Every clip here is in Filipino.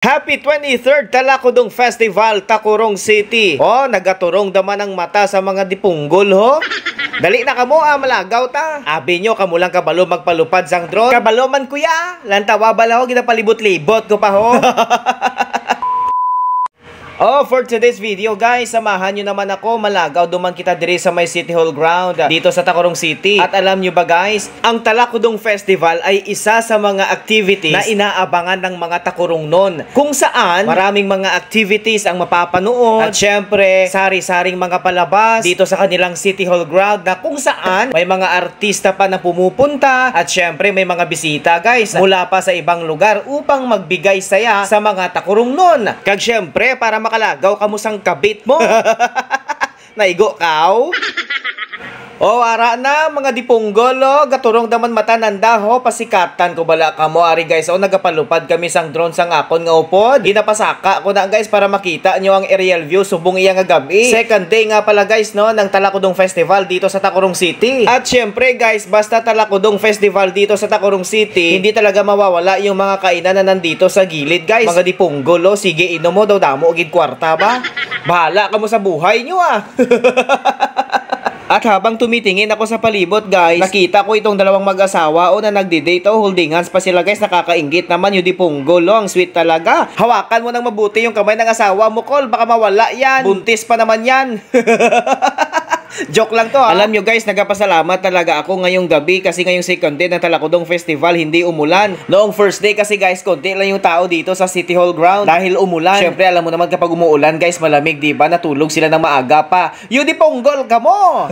Happy 23rd Talakudong Festival, Tacurong City. Oh, nagaturong daman ang mata sa mga dipunggol, ho. Dali na kamo, malagaw ta. Abi nyo, kamo lang kabalo magpalupad sang drone. Kabalo man kuya, lantawa bala ho, ginapalibot-libot ko pa ho. Oh, for today's video guys, samahan nyo naman ako, malagaw duman kita diri sa may City Hall ground dito sa Tacurong City. At alam nyo ba guys, ang Talakudong Festival ay isa sa mga activities na inaabangan ng mga Tacurongnon, kung saan maraming mga activities ang mapapanood at syempre sari-saring mga palabas dito sa kanilang City Hall ground, na kung saan may mga artista pa na pumupunta at syempre may mga bisita guys mula pa sa ibang lugar upang magbigay saya sa mga Tacurongnon. Kag syempre para makalagaw kamusang kabit mo. Naigo kaw. Oh, ara na mga dipunggol, oh, gaturong daman mata nanda ho, pasikatan ko bala kamo ari guys. Oh, nagapalupad kami sang drone sang akon nga upod. Ginapasaka ko na guys para makita nyo ang aerial view subong iya nga gabi. Second day nga pala guys no ng Talakudong Festival dito sa Tacurong City. At syempre guys, basta Talakudong Festival dito sa Tacurong City, hindi talaga mawawala yung mga kainan na nandito sa gilid guys. Mga dipunggol, oh, sige inom mo daw damo gid kwarta ba. Bahala ka mo sa buhay nyo ah. At habang tumitingin ako sa palibot guys, nakita ko itong dalawang mag-asawa o na nagdi-date o holding hands pa sila guys. Nakakainggit naman yung dipunggol, oh, ang sweet talaga. Hawakan mo nang mabuti yung kamay ng asawa mo, Col, baka mawala yan. Buntis pa naman yan. Joke lang to ha. Alam nyo guys, nagpasalamat talaga ako ngayong gabi kasi ngayong second day ng Talakudong Festival hindi umulan. Noong first day kasi guys, konti lang yung tao dito sa City Hall ground dahil umulan. Syempre alam mo naman kapag umuulan guys, malamig diba, natulog sila ng maaga pa. Yun di ponggol ka mo.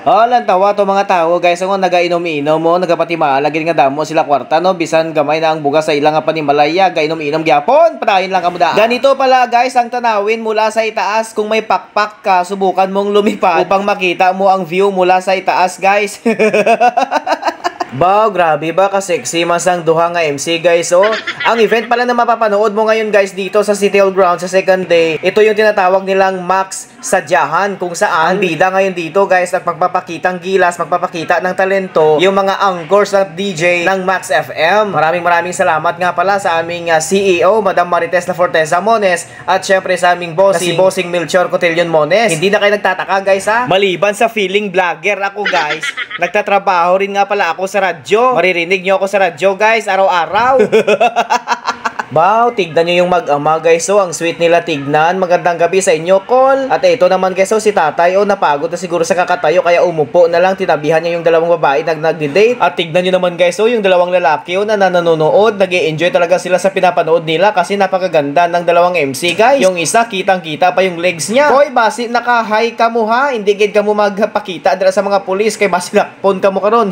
Oh, lantawa to mga tao guys, ang nagainom-inom mo, nagapatimaala gid nga damo sila kwarta no, bisan gamay na ang bugas sa ilang nga panimalaya, gainom-inom gyapon, padayon lang kamuda. Ganito pala guys ang tanawin mula sa itaas. Kung may pakpak ka, subukan mong lumipad upang makita mo ang view mula sa itaas guys. Wow, grabe ba ka-sexy masang duha nga MC guys, oh. Ang event pala na mapapanood mo ngayon guys dito sa City Hall ground sa second day, ito yung tinatawag nilang Max Sadyahan, kung saan ang bida ngayon dito guys at magpapakitang gilas, magpapakita ng talento yung mga anchors at DJ ng Max FM. Maraming salamat nga pala sa aming CEO, Madam Marites La Forteza Mones, at syempre sa aming bossing, si Bossing Melchor Cotillion Mones. Hindi na kayo nagtataka guys ha, maliban sa feeling vlogger ako guys, nagtatrabaho rin nga pala ako sa radyo. Maririnig nyo ako sa radyo guys araw-araw. Wow, tignan nyo yung mag-ama guys, so ang sweet nila tignan. Magandang gabi sa inyo, Col. At ito naman guys, so si tatay, oh, napagod na siguro sa kakatayo kaya umupo na lang, tinabihan niya yung dalawang babae na nagdi-date. At tignan nyo naman guys, so yung dalawang lalaki, oh, na nanonood, nag-e-enjoy talaga sila sa pinapanood nila kasi napakaganda ng dalawang MC guys. Yung isa, kitang-kita pa yung legs niya. Hoy, basi naka-high ka mo ha, hindi gid ka mo magpakita dira sa mga pulis kay basi dakpon ka mo karon.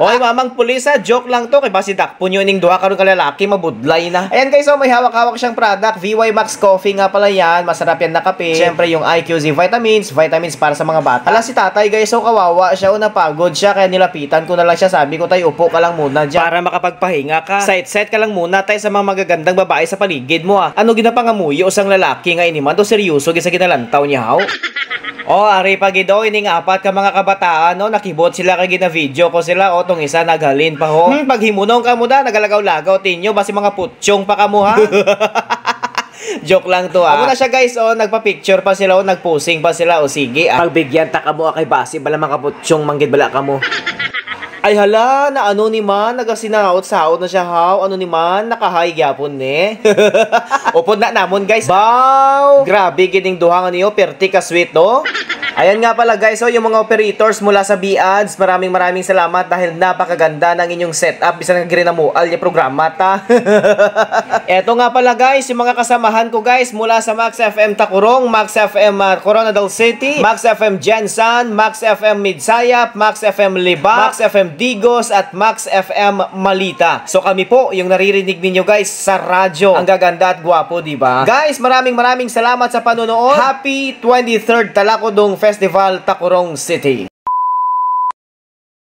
Hoy, mamang pulis ha, joke lang to, kay basi dakpon yun ning duha karon ka lalaki, mabudlay na. Ayan guys, so may hawak-hawak siyang product, VY Max Coffee nga pala yan, masarap yan na kape. Siyempre yung IQZ vitamins para sa mga bata. Ala si tatay guys, so kawawa siya, napagod siya, kaya nilapitan ko na lang siya, sabi ko tay upo ka lang muna dyan para makapagpahinga ka. Side ka lang muna tay sa mga magagandang babae sa paligid mo ha. Ano ginapangamuyo usang lalaki nga iniman to, seryoso gisa ginalantaw niya haw. Oh, ari pagido ining apat ka mga kabataan no, nakibot sila kay gina-video ko sila, o tong isa naghalin pa ho. Paghimunong ka mo da, nagalagaw-lagaw tinyo basi mga putsyong pa kamo ha. Joke lang to ha. Amo na siya guys, oh, nagpa-picture pa sila, oh, nag-posing pa sila, o sige, pagbigyan ta kamo kay basi bala mga putsyong manggid bala kamo. Ay hala, na ano ni man, nagasinaot-saot na siya haw, ano ni man, nakahay gyapon ne. Upod na namon guys. Wow, grabe gining duha nga niyo, perti ka sweet no. Ayan nga pala guys, so yung mga operators mula sa B-Ads, maraming salamat dahil napakaganda ng inyong setup, bisa nga grinamual yung programa ta. Eto nga pala guys, yung mga kasamahan ko guys mula sa Max FM Tacurong, Max FM Coronadal City, Max FM Jensan, Max FM Midsayap, Max FM Liba, Max FM Digos, at Max FM Malita. So kami po yung naririnig ninyo guys sa radyo. Ang gaganda at gwapo, diba? Guys, maraming salamat sa panonood. Happy 23rd Talakudong Festival, Tacurong City.